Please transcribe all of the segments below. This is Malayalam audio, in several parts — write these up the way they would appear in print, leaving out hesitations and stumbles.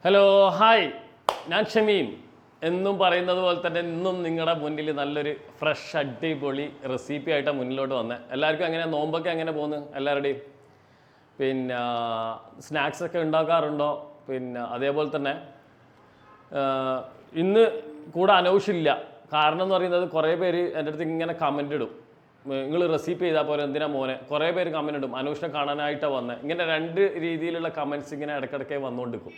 ഹലോ ഹായ്, ഞാൻ ഷമീം. എന്നും പറയുന്നത് പോലെ തന്നെ ഇന്നും നിങ്ങളുടെ മുന്നിൽ നല്ലൊരു ഫ്രഷ് അടിപൊളി റെസിപ്പി ആയിട്ടാണ് മുന്നിലോട്ട് വന്നത്. എല്ലാവർക്കും എങ്ങനെ നോമ്പൊക്കെ എങ്ങനെ പോകുന്നു? എല്ലാവരുടെയും പിന്നെ സ്നാക്സ് ഒക്കെ ഉണ്ടാക്കാറുണ്ടോ? പിന്നെ അതേപോലെ തന്നെ ഇന്ന് കൂടെ അനൗഷില്ല. കാരണം എന്ന് പറയുന്നത് കുറേ പേര് എൻ്റെ അടുത്ത് ഇങ്ങനെ കമൻ്റ് ഇടും, നിങ്ങൾ റെസിപ്പി ചെയ്താൽ പോലെ എന്തിനാ മോനെ. കുറേ പേര് കമൻ്റ് ഇടും, അനൂഷിനെ കാണാനായിട്ടാണ് വന്നത്. ഇങ്ങനെ രണ്ട് രീതിയിലുള്ള കമൻറ്റ്സ് ഇങ്ങനെ ഇടയ്ക്കിടയ്ക്ക് വന്നുകൊണ്ടിരിക്കും.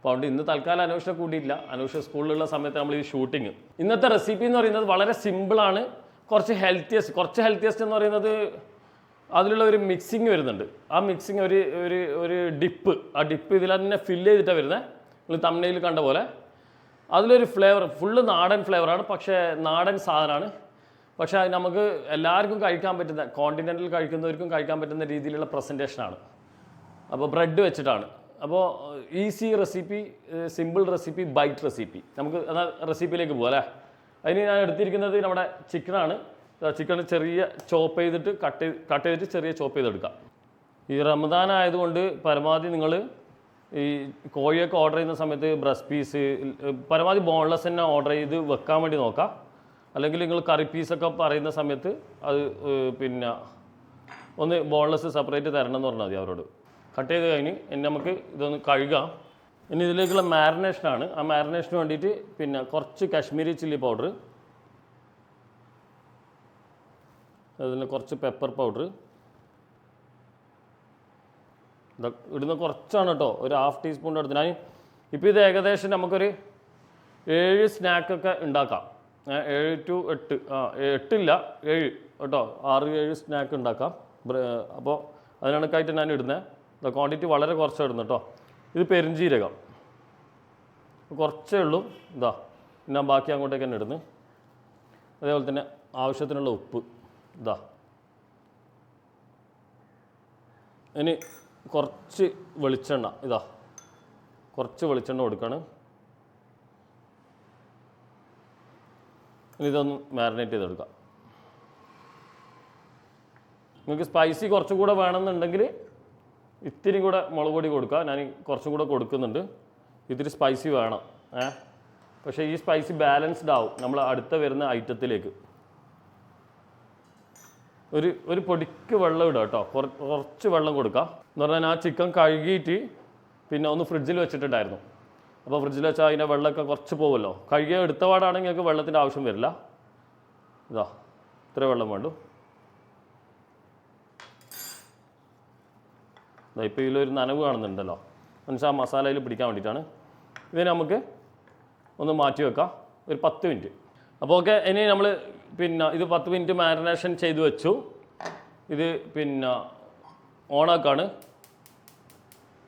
അപ്പോൾ അതുകൊണ്ട് ഇന്ന് തൽക്കാലം അനൂഷിനെ കൂടിയില്ല. അനൂഷ് സ്കൂളിലുള്ള സമയത്ത് നമ്മൾ ഈ ഷൂട്ടിങ്. ഇന്നത്തെ റെസിപ്പി എന്ന് പറയുന്നത് വളരെ സിമ്പിളാണ്, കുറച്ച് ഹെൽത്തിയസ്റ്റ് എന്ന് പറയുന്നത് അതിലുള്ള ഒരു മിക്സിങ് വരുന്നുണ്ട്. ആ മിക്സിങ് ഒരു ഡിപ്പ്, ആ ഡിപ്പ് ഇതിൽ തന്നെ ഫില്ല് ചെയ്തിട്ടാണ് വരുന്നത്. നിങ്ങൾ തമ്മിൽ കണ്ട പോലെ അതിലൊരു ഫ്ലേവർ, ഫുള്ള് നാടൻ ഫ്ലേവറാണ്. പക്ഷേ നാടൻ സാധനമാണ്. പക്ഷേ നമുക്ക് എല്ലാവർക്കും കഴിക്കാൻ പറ്റുന്ന, കോണ്ടിനെൻ്റൽ കഴിക്കുന്നവർക്കും കഴിക്കാൻ പറ്റുന്ന രീതിയിലുള്ള പ്രസൻറ്റേഷനാണ്. അപ്പോൾ ബ്രെഡ് വെച്ചിട്ടാണ്. അപ്പോൾ easy recipe, simple recipe, bite recipe. നമുക്ക് എന്നാൽ റെസിപ്പിയിലേക്ക് പോകാം അല്ലേ. അതിന് ഞാൻ എടുത്തിരിക്കുന്നത് നമ്മുടെ ചിക്കനാണ്. ചിക്കൻ ചെറിയ ചോപ്പ് ചെയ്തിട്ട് കട്ട് ചെയ്തിട്ട് ചെറിയ ചോപ്പ് ചെയ്തെടുക്കാം. ഈ റമദാൻ ആയതുകൊണ്ട് പരമാവധി നിങ്ങൾ ഈ കോഴിയൊക്കെ ഓർഡർ ചെയ്യുന്ന സമയത്ത് ബ്രസ്റ്റ് പീസ് പരമാവധി ബോൺലെസ് തന്നെ ഓർഡർ ചെയ്ത് വെക്കാൻ വേണ്ടി നോക്കാം. അല്ലെങ്കിൽ നിങ്ങൾ കറി പീസൊക്കെ പറയുന്ന സമയത്ത് അത് പിന്നെ ഒന്ന് ബോൺലെസ് സെപ്പറേറ്റ് തരണം എന്ന് പറഞ്ഞാൽ മതി അവരോട്. കട്ട് ചെയ്ത് കഴിഞ്ഞ് ഇനി നമുക്ക് ഇതൊന്ന് കഴുകാം. ഇനി ഇതിലേക്കുള്ള മാരിനേഷനാണ്. ആ മാരിനേഷന് വേണ്ടിയിട്ട് പിന്നെ കുറച്ച് കാശ്മീരി ചില്ലി പൗഡർ, അതിന് കുറച്ച് പെപ്പർ പൗഡർ, ഇടുന്ന കുറച്ചാണ് കേട്ടോ, ഒരു 1/2 ടീസ്പൂൺ എടുത്ത്. ഞാൻ ഇപ്പോൾ ഇത് ഏകദേശം നമുക്കൊരു 7 സ്നാക്കൊക്കെ ഉണ്ടാക്കാം. 7 to 8, 8 ഇല്ല 7 കേട്ടോ, 6-7 സ്നാക്ക് ഉണ്ടാക്കാം. അപ്പോൾ അതിനണക്കായിട്ട് ഞാൻ ഇടുന്നത്. ക്വാണ്ടിറ്റി വളരെ കുറച്ച് ഇടുന്നു കേട്ടോ. ഇത് പെരുംജീരകം കുറച്ചേ ഉള്ളൂ. ഇതാ ഞാൻ ബാക്കി അങ്ങോട്ടേക്ക് തന്നെ ഇടുന്നു. അതേപോലെ തന്നെ ആവശ്യത്തിനുള്ള ഉപ്പ്. ഇതാ ഇനി കുറച്ച് വെളിച്ചെണ്ണ. ഇതാ കുറച്ച് വെളിച്ചെണ്ണ കൊടുക്കുകയാണ്. ഇനി ഇതൊന്ന് മാരിനേറ്റ് ചെയ്തെടുക്കാം. നിങ്ങൾക്ക് സ്പൈസി കുറച്ചും കൂടെ വേണമെന്നുണ്ടെങ്കിൽ ഇത്തിരി കൂടെ മുളക് പൊടി കൊടുക്കുക. ഞാൻ കുറച്ചും കൂടെ കൊടുക്കുന്നുണ്ട്. ഇത്തിരി സ്പൈസി വേണം. പക്ഷേ ഈ സ്പൈസി ബാലൻസ്ഡ് ആവും നമ്മൾ അടുത്ത വരുന്ന ഐറ്റത്തിലേക്ക്. ഒരു പൊടിക്ക് വെള്ളം ഇടുക കേട്ടോ, കുറച്ച് വെള്ളം കൊടുക്കുക. എന്ന് പറഞ്ഞാൽ ആ ചിക്കൻ കഴുകിയിട്ട് പിന്നെ ഒന്ന് ഫ്രിഡ്ജിൽ വെച്ചിട്ടുണ്ടായിരുന്നു. അപ്പോൾ ഫ്രിഡ്ജിൽ വെച്ചാൽ അതിൻ്റെ വെള്ളമൊക്കെ കുറച്ച് പോകുമല്ലോ. കഴുകിയ എടുത്തപാടാണെങ്കിൽ നിങ്ങൾക്ക് വെള്ളത്തിൻ്റെ ആവശ്യം വരില്ല. ഇതാ ഇത്ര വെള്ളം വേണ്ടു. ഇപ്പോൾ ഇതിലൊരു നനവ് കാണുന്നുണ്ടല്ലോ, മനസ്സിൽ ആ മസാലയിൽ പിടിക്കാൻ വേണ്ടിയിട്ടാണ്. ഇതിന് നമുക്ക് ഒന്ന് മാറ്റി വെക്കാം ഒരു 10 മിനിറ്റ്. അപ്പോൾ ഓക്കെ, ഇനി നമ്മൾ പിന്നെ ഇത് 10 മിനിറ്റ് മാരിനേഷൻ ചെയ്ത് വെച്ചു. ഇത് പിന്നെ ഓണാക്കാണ്.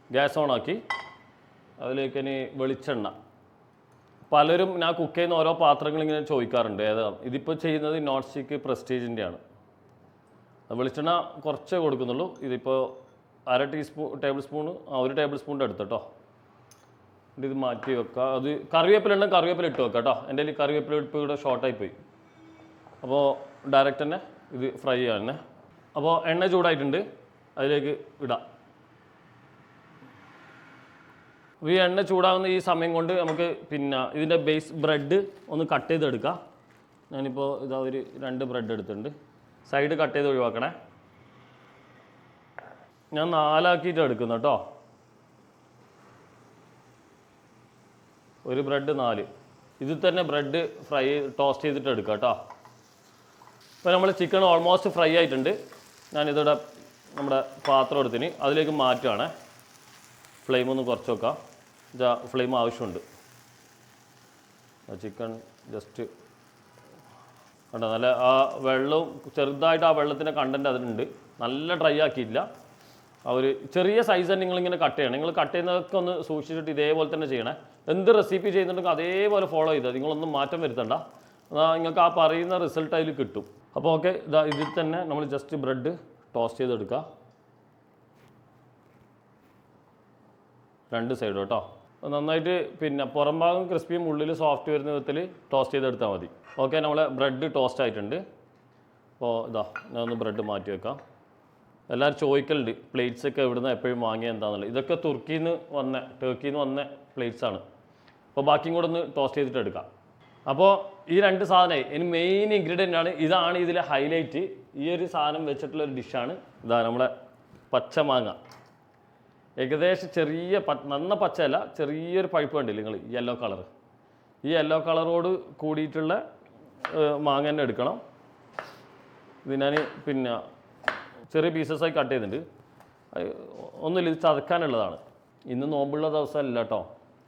ഗ്യാസ് ഓണാക്കി അതിലേക്ക് ഇനി വെളിച്ചെണ്ണ. പലരും ഞാൻ കുക്ക് ചെയ്യുന്ന ഓരോ പാത്രങ്ങൾ ഇങ്ങനെ ചോദിക്കാറുണ്ട് ഏതാണ്. ഇതിപ്പോൾ ചെയ്യുന്നത് നോൺ സ്റ്റിക്ക് പ്രസ്റ്റീജിൻ്റെയാണ്. വെളിച്ചെണ്ണ കുറച്ചേ കൊടുക്കുന്നുള്ളൂ. ഇതിപ്പോൾ 1/2 ടേബിൾ സ്പൂണ്, 1 ടേബിൾ സ്പൂണിൻ്റെ അടുത്ത് കേട്ടോ. ഇത് മാറ്റി വെക്കുക. അത് കറിവേപ്പില ഉണ്ടെങ്കിൽ കറിവേപ്പില ഇട്ട് വെക്കാം കേട്ടോ. എൻ്റെ കയ്യിൽ കറിവേപ്പില ഇപ്പോൾ ഇവിടെ ഷോർട്ടായി പോയി. അപ്പോൾ ഡയറക്റ്റ് തന്നെ ഇത് ഫ്രൈ ചെയ്യാൻ തന്നെ. അപ്പോൾ എണ്ണ ചൂടായിട്ടുണ്ട്, അതിലേക്ക് ഇടാം. അപ്പോൾ ഈ എണ്ണ ചൂടാകുന്ന ഈ സമയം കൊണ്ട് നമുക്ക് പിന്നെ ഇതിൻ്റെ ബേസ് ബ്രെഡ് ഒന്ന് കട്ട് ചെയ്തെടുക്കാം. ഞാനിപ്പോൾ ഇതാ ഒരു 2 ബ്രെഡ് എടുത്തിട്ടുണ്ട്. സൈഡ് കട്ട് ചെയ്ത് ഒഴിവാക്കണേ. ഞാൻ 4 ആക്കിയിട്ട് എടുക്കുന്നു കേട്ടോ. ഒരു ബ്രെഡ് 4. ഇതിൽ തന്നെ ബ്രെഡ് ഫ്രൈ ടോസ്റ്റ് ചെയ്തിട്ട് എടുക്കാം കേട്ടോ. ഇപ്പോൾ നമ്മൾ ചിക്കൻ ഓൾമോസ്റ്റ് ഫ്രൈ ആയിട്ടുണ്ട്. ഞാനിതോടെ നമ്മുടെ പാത്രം എടുത്തിന് അതിലേക്ക് മാറ്റുകയാണേ. ഫ്ലെയിം ഒന്ന് കുറച്ച് വെക്കാം. ഫ്ലെയിം ആവശ്യമുണ്ട്. ചിക്കൻ ജസ്റ്റ് കണ്ടോ, നല്ല ആ വെള്ളവും ചെറുതായിട്ട് ആ വെള്ളത്തിൻ്റെ കണ്ടൻറ്റ് അതിലുണ്ട്. നല്ല ഡ്രൈ ആക്കിയിട്ടില്ല. ആ ഒരു ചെറിയ സൈസ് തന്നെ നിങ്ങളിങ്ങനെ കട്ട് ചെയ്യണം. നിങ്ങൾ കട്ട് ചെയ്യുന്നതൊക്കെ ഒന്ന് സൂക്ഷിച്ചിട്ട് ഇതേപോലെ തന്നെ ചെയ്യണേ. എന്ത് റെസിപ്പി ചെയ്യുന്നുണ്ടെങ്കിൽ അതേപോലെ ഫോളോ ചെയ്താൽ നിങ്ങളൊന്നും മാറ്റം വരുത്തണ്ട. നിങ്ങൾക്ക് ആ പറയുന്ന റിസൾട്ട് അതിൽ കിട്ടും. അപ്പോൾ ഓക്കെ, ഇതിൽ തന്നെ നമ്മൾ ജസ്റ്റ് ബ്രെഡ് ടോസ്റ്റ് ചെയ്തെടുക്കുക. 2 സൈഡ് കേട്ടോ. നന്നായിട്ട് പിന്നെ പുറം ഭാഗം ക്രിസ്പിയും ഉള്ളിൽ സോഫ്റ്റ് വരുന്ന വിധത്തിൽ ടോസ്റ്റ് ചെയ്തെടുത്താൽ മതി. ഓക്കെ, നമ്മൾ ബ്രെഡ് ടോസ്റ്റ് ആയിട്ടുണ്ട്. അപ്പോൾ ഞാൻ ഒന്ന് ബ്രെഡ് മാറ്റി വെക്കാം. എല്ലാവരും ചോദിക്കലുണ്ട് പ്ലേറ്റ്സൊക്കെ എവിടുന്ന് എപ്പോഴും വാങ്ങിയ എന്താണെന്നുള്ളത്. ഇതൊക്കെ ടർക്കിയിൽ നിന്ന് വന്ന പ്ലേറ്റ്സാണ്. അപ്പോൾ ബാക്കിയും കൂടെ ഒന്ന് ടോസ്റ്റ് ചെയ്തിട്ട് എടുക്കാം. അപ്പോൾ ഈ 2 സാധനമായി ഇനി മെയിൻ ഇൻഗ്രീഡിയൻ്റ് ആണ്. ഇതാണ് ഇതിലെ ഹൈലൈറ്റ്. ഈ ഒരു സാധനം വെച്ചിട്ടുള്ള ഒരു ഡിഷാണ് ഇതാ നമ്മുടെ പച്ചമാങ്ങ. ഏകദേശം ചെറിയ നന്ന പച്ചയല്ല, ചെറിയൊരു പഴുപ്പ് കണ്ടില്ല നിങ്ങൾ, യെല്ലോ കളർ. ഈ യെല്ലോ കളറോട് കൂടിയിട്ടുള്ള മാങ്ങ തന്നെ എടുക്കണം. ഇത് ഞാൻ പിന്നെ ചെറിയ പീസസായി കട്ട് ചെയ്തിട്ടുണ്ട്. ഒന്നുമില്ല, ഇത് ചതക്കാനുള്ളതാണ്. ഇന്ന് നോമ്പുള്ള ദിവസമല്ല കേട്ടോ,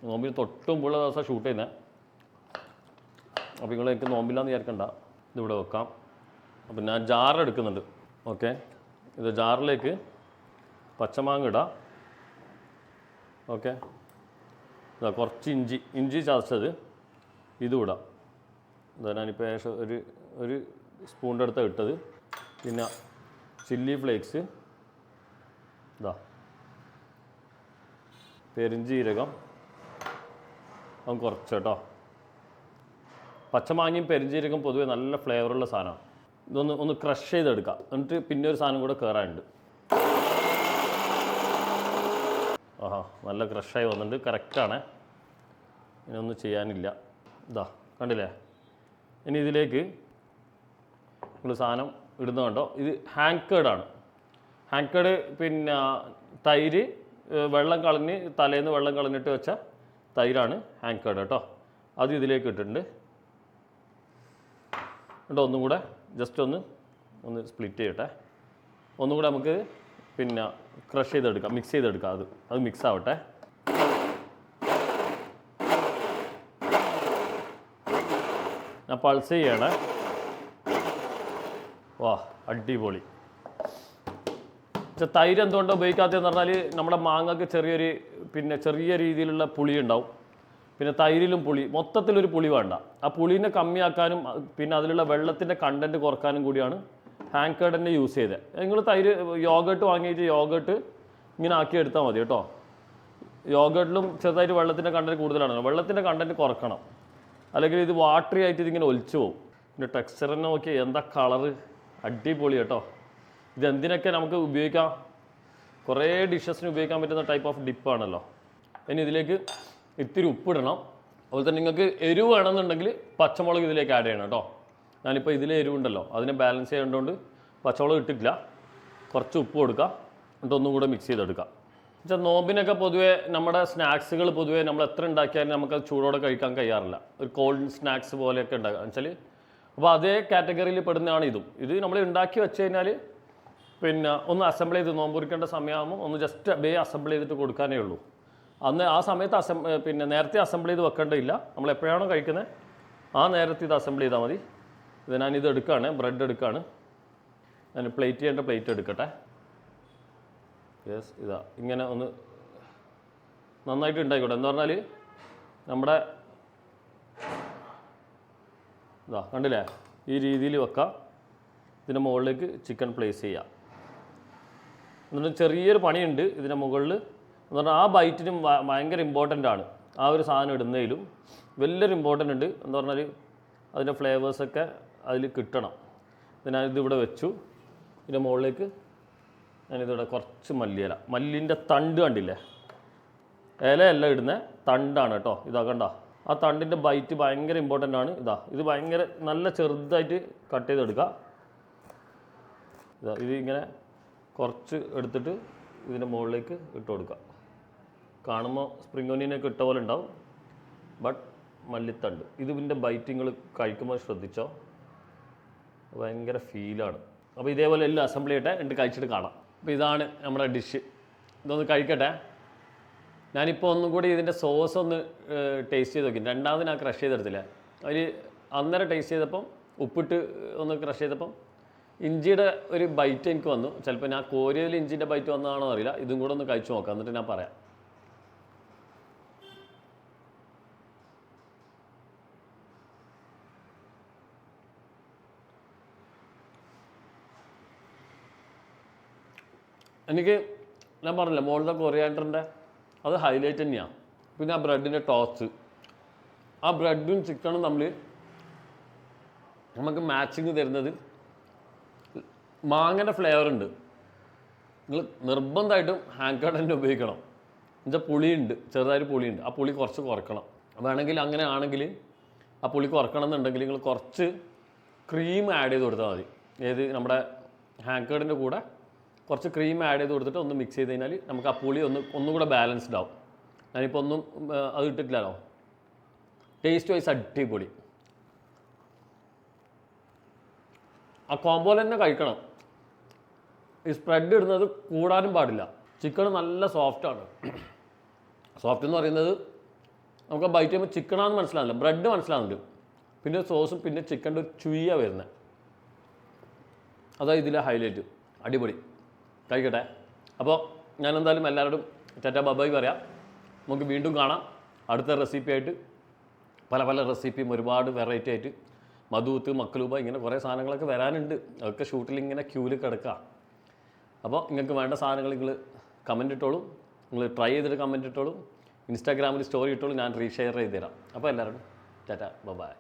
നോമ്പിൽ തൊട്ടുമുമ്പുള്ള ദിവസം ഷൂട്ട് ചെയ്യുന്നത്. അപ്പോൾ നിങ്ങൾ എനിക്ക് നോമ്പില്ലാന്ന് വിചാരിക്കണ്ട, ഇതിവിടെ വെക്കാം. അപ്പം ഞാൻ ജാർ എടുക്കുന്നുണ്ട്. ഓക്കെ, ഇത് ജാറിലേക്ക് പച്ചമാങ്ങ ഇടാം. ഓക്കെ, ഇതാ കുറച്ച് ഇഞ്ചി ചതച്ചത് ഇതും ഇടാം. ഇതാ ഞാനിപ്പോൾ ഏകദേശം ഒരു സ്പൂണിൻ്റെ അടുത്ത് ഇട്ടത്. പിന്നെ ചില്ലി ഫ്ലേക്സ്, ഇതാ പെരിഞ്ചീരകം അത് കുറച്ച് കേട്ടോ. പച്ചമാങ്ങയും പെരിഞ്ചീരകം പൊതുവെ നല്ല ഫ്ലേവറുള്ള സാധനമാണ്. ഒന്ന് ക്രഷ് ചെയ്തെടുക്കാം. എന്നിട്ട് പിന്നെ ഒരു സാധനം കൂടെ കയറാനുണ്ട്. ആഹാ, നല്ല ക്രഷായി വന്നിട്ടുണ്ട്, കറക്റ്റാണ്. ഇനിയൊന്നും ചെയ്യാനില്ല. ഇതാ കണ്ടില്ലേ. ഇനി ഇതിലേക്ക് നമ്മൾ സാധനം ഇടുന്ന കണ്ടോ, ഇത് ഹാങ്കേഡാണ്. ഹാങ്കേഡ് പിന്നെ തൈര് വെള്ളം കളഞ്ഞ് തലേന്ന് വെള്ളം കളഞ്ഞിട്ട് വെച്ച തൈരാണ് ഹാങ്കേഡ് കേട്ടോ. അത് ഇതിലേക്ക് ഇട്ടിട്ടുണ്ട്. എന്നിട്ട് ഒന്നും കൂടെ ജസ്റ്റ് ഒന്ന് സ്പ്ലിറ്റ് ചെയ്യട്ടെ. ഒന്നും കൂടെ നമുക്ക് പിന്നെ ക്രഷ് ചെയ്തെടുക്കാം, മിക്സ് ചെയ്തെടുക്കാം. അത് മിക്സ് ആവട്ടെ. ഞാൻ പൾസ് ചെയ്യണേ. വാ, അടിപൊളി. തൈര് എന്തുകൊണ്ടോ ഉപയോഗിക്കാത്തതെന്ന് പറഞ്ഞാൽ നമ്മുടെ മാങ്ങക്ക് ചെറിയ രീതിയിലുള്ള പുളി ഉണ്ടാവും. പിന്നെ തൈരിലും പുളി, മൊത്തത്തിലൊരു പുളി വേണ്ട. ആ പുളീനെ കമ്മിയാക്കാനും പിന്നെ അതിലുള്ള വെള്ളത്തിൻ്റെ കണ്ടൻറ്റ് കുറക്കാനും കൂടിയാണ് ഹാങ്കേഡ് തന്നെ യൂസ് ചെയ്തത്. നിങ്ങൾ തൈര് യോഗേട്ട് വാങ്ങിയിട്ട് യോഗേട്ട് ഇങ്ങനെ ആക്കി എടുത്താൽ മതി കേട്ടോ. യോഗേട്ടിലും ചെറുതായിട്ട് വെള്ളത്തിൻ്റെ കണ്ടൻറ്റ് കൂടുതലാണ്. വെള്ളത്തിൻ്റെ കണ്ടൻറ്റ് കുറക്കണം, അല്ലെങ്കിൽ ഇത് വാട്ടറി ആയിട്ട് ഇതിങ്ങനെ ഒലിച്ചു പോകും. ഇതിൻ്റെ ടെക്സ്ചറിനെ നോക്കി എന്താ കളറ്, അടിപൊളി കേട്ടോ. ഇതെന്തിനൊക്കെ നമുക്ക് ഉപയോഗിക്കാം, കുറേ ഡിഷസിന് ഉപയോഗിക്കാൻ പറ്റുന്ന ടൈപ്പ് ഓഫ് ഡിപ്പാണല്ലോ. ഇനി ഇതിലേക്ക് ഇത്തിരി ഉപ്പിടണം. അതുപോലെ തന്നെ നിങ്ങൾക്ക് എരിവ് വേണമെന്നുണ്ടെങ്കിൽ പച്ചമുളക് ഇതിലേക്ക് ആഡ് ചെയ്യണം കേട്ടോ. ഞാനിപ്പോൾ ഇതിലെ എരിവുണ്ടല്ലോ, അതിനെ ബാലൻസ് ചെയ്യേണ്ടതുകൊണ്ട് പച്ചമുളക് ഇട്ടിട്ടില്ല. കുറച്ച് ഉപ്പ് കൊടുക്കുക, എന്നിട്ട് ഒന്നും കൂടെ മിക്സ് ചെയ്തെടുക്കാം. എന്നുവെച്ചാൽ നോമ്പിനൊക്കെ പൊതുവേ നമ്മുടെ സ്നാക്സുകൾ പൊതുവേ നമ്മൾ എത്ര ഉണ്ടാക്കിയാലും നമുക്കത് ചൂടോടെ കഴിക്കാൻ കഴിയാറില്ല. ഒരു കോൾഡ് സ്നാക്സ് പോലെയൊക്കെ ഉണ്ടാകുക വെച്ചാൽ. അപ്പോൾ അതേ കാറ്റഗറിയിൽ പെടുന്നതാണ് ഇതും. ഇത് നമ്മൾ ഉണ്ടാക്കി വെച്ച് കഴിഞ്ഞാൽ പിന്നെ ഒന്ന് അസംബിൾ ചെയ്ത് നോമ്പുറിക്കേണ്ട സമയമാകുമ്പോൾ ഒന്ന് ജസ്റ്റ് അസംബിൾ ചെയ്തിട്ട് കൊടുക്കാനേ ഉള്ളൂ. അന്ന് ആ സമയത്ത് പിന്നെ നേരത്തെ അസംബിൾ ചെയ്ത് വെക്കേണ്ടതില്ല. നമ്മൾ എപ്പോഴാണോ കഴിക്കുന്നത് ആ നേരത്തെ ഇത് അസംബിൾ ചെയ്താൽ മതി. ഇത് ഞാനിത് എടുക്കുകയാണ്, ബ്രെഡ് എടുക്കുകയാണ്. ഞാൻ പ്ലേറ്റ് ചെയ്യേണ്ട പ്ലേറ്റ് എടുക്കട്ടെ. യെസ്, ഇതാ ഇങ്ങനെ ഒന്ന് നന്നായിട്ട് ഉണ്ടായിക്കോട്ടെ. എന്ന് പറഞ്ഞാൽ നമ്മുടെ ഇതാ കണ്ടില്ലേ, ഈ രീതിയിൽ വെക്കാം. ഇതിൻ്റെ മുകളിലേക്ക് ചിക്കൻ പ്ലേസ് ചെയ്യാം. എന്നിട്ട് ചെറിയൊരു പണിയുണ്ട് ഇതിൻ്റെ മുകളിൽ. എന്ന് പറഞ്ഞാൽ ആ ബൈറ്റിനും ഭയങ്കര ഇമ്പോർട്ടൻ്റ് ആണ്. ആ ഒരു സാധനം ഇടുന്നതിലും വലിയൊരു ഇമ്പോർട്ടൻ്റ് ഉണ്ട്. എന്ന് പറഞ്ഞാൽ അതിൻ്റെ ഫ്ലേവേഴ്സൊക്കെ അതിൽ കിട്ടണം. ഞാനിതിവിടെ വെച്ചു. ഇതിൻ്റെ മുകളിലേക്ക് ഞാനിതിവിടെ കുറച്ച് മല്ലിൻ്റെ തണ്ട് കണ്ടില്ലേ, ഇലയല്ല ഇടുന്നത്, തണ്ടാണ് കേട്ടോ. ഇതാ കണ്ട, ആ തണ്ടിൻ്റെ ബൈറ്റ് ഭയങ്കര ഇമ്പോർട്ടൻ്റ് ആണ്. ഇത് ഭയങ്കര നല്ല ചെറുതായിട്ട് കട്ട് ചെയ്തെടുക്കുക. ഇത് ഇങ്ങനെ കുറച്ച് എടുത്തിട്ട് ഇതിൻ്റെ മുകളിലേക്ക് ഇട്ട് കൊടുക്കുക. കാണുമ്പോൾ സ്പ്രിംഗ് ഒനിയനൊക്കെ ഇട്ട പോലെ ഉണ്ടാവും, ബട്ട് മല്ലിത്തണ്ട്. ഇതിൻ്റെ ബൈറ്റ് നിങ്ങൾ കഴിക്കുമ്പോൾ ശ്രദ്ധിച്ചോ, ഭയങ്കര ഫീലാണ്. അപ്പോൾ ഇതേപോലെ എല്ലാം അസംബിൾ ചെയ്യട്ടെ, എന്നിട്ട് കഴിച്ചിട്ട് കാണാം. അപ്പോൾ ഇതാണ് നമ്മുടെ ഡിഷ്. ഇതൊന്ന് കഴിക്കട്ടെ. ഞാനിപ്പോൾ ഒന്നും കൂടി ഇതിൻ്റെ സോസ് ഒന്ന് ടേസ്റ്റ് ചെയ്ത് നോക്കി. രണ്ടാമത് ഞാൻ ക്രഷ് ചെയ്തെടുത്തില്ല. അതിൽ അന്നേരം ടേസ്റ്റ് ചെയ്തപ്പം ഉപ്പിട്ട് ഒന്ന് ക്രഷ് ചെയ്തപ്പം ഇഞ്ചിയുടെ ഒരു ബൈറ്റ് എനിക്ക് വന്നു. ചിലപ്പോൾ ഞാൻ കോരിയതിൽ ഇഞ്ചിൻ്റെ ബൈറ്റ് വന്നതാണോ അറിയില്ല. ഇതും കൂടെ ഒന്ന് കഴിച്ചു നോക്കാം, എന്നിട്ട് ഞാൻ പറയാം. എനിക്ക് ഞാൻ പറഞ്ഞില്ല മുകളിലത്തെ കൊറിയാൻഡറിൻ്റെ അത് ഹൈലൈറ്റ് തന്നെയാണ്. പിന്നെ ആ ബ്രെഡിൻ്റെ ടോസ്റ്റ്, ആ ബ്രെഡും ചിക്കനും തമ്മിൽ നമുക്ക് മാച്ചിങ് തരുന്നത് മാങ്ങയുടെ ഫ്ലേവർ ഉണ്ട്. നിങ്ങൾ നിർബന്ധമായിട്ടും ഹാങ്കേഡ് തന്നെ ഉപയോഗിക്കണം. എന്നുവെച്ചാൽ പുളിയുണ്ട്, ചെറുതായിട്ട് പുളിയുണ്ട്. ആ പുളി കുറച്ച് കുറക്കണം. വേണമെങ്കിൽ അങ്ങനെ ആണെങ്കിൽ ആ പുളി കുറക്കണം എന്നുണ്ടെങ്കിൽ നിങ്ങൾ കുറച്ച് ക്രീം ആഡ് ചെയ്ത് കൊടുത്താൽ മതി. ഏത് നമ്മുടെ ഹാങ്കേർഡിൻ്റെ കൂടെ കുറച്ച് ക്രീം ആഡ് ചെയ്ത് കൊടുത്തിട്ട് ഒന്ന് മിക്സ് ചെയ്ത് കഴിഞ്ഞാൽ നമുക്ക് ആ പുളി ഒന്നുകൂടെ ബാലൻസ്ഡ് ആവും. ഞാനിപ്പോൾ ഒന്നും അത് ഇട്ടിട്ടില്ലല്ലോ. ടേസ്റ്റ് വൈസ് അടിപൊളി. ആ കോമ്പോയിൽ തന്നെ കഴിക്കണം. ഈ സ്പ്രെഡ് ഇടുന്നത് കൂടാനും പാടില്ല. ചിക്കൻ നല്ല സോഫ്റ്റാണ്. സോഫ്റ്റ് എന്ന് പറയുന്നത് നമുക്ക് ബൈറ്റ് ചെയ്യുമ്പോൾ ചിക്കനാണെന്ന് മനസ്സിലാവില്ല, ബ്രെഡ് മനസ്സിലാവുന്നുണ്ട്. പിന്നെ സോസും പിന്നെ ചിക്കൻ്റെ ഒരു ചുയ്യ വരുന്നത്, അതാണ് ഇതിലെ ഹൈലൈറ്റ്. അടിപൊളി. കഴിക്കട്ടെ. അപ്പോൾ ഞാൻ എന്തായാലും എല്ലാവരോടും ടാറ്റാ ബൈ പറയാം. നമുക്ക് വീണ്ടും കാണാം അടുത്ത റെസിപ്പി ആയിട്ട്. പല റെസിപ്പിയും ഒരുപാട് വെറൈറ്റി ആയിട്ട് മധൂത്ത്, മക്ലൂബ, ഇങ്ങനെ കുറേ സാധനങ്ങളൊക്കെ വരാനുണ്ട്. അതൊക്കെ ഷൂട്ടിൽ ഇങ്ങനെ ക്യൂവിൽ കിടക്കുക. അപ്പോൾ നിങ്ങൾക്ക് വേണ്ട സാധനങ്ങൾ നിങ്ങൾ കമൻറ്റ് ഇട്ടോളും, നിങ്ങൾ ട്രൈ ചെയ്തിട്ട് കമൻറ്റ് ഇട്ടോളും, ഇൻസ്റ്റാഗ്രാമിൽ സ്റ്റോറി ഇട്ടോളും, ഞാൻ റീഷെയർ ചെയ്ത് തരാം. അപ്പോൾ എല്ലാവരും ടാറ്റാ ബൈ.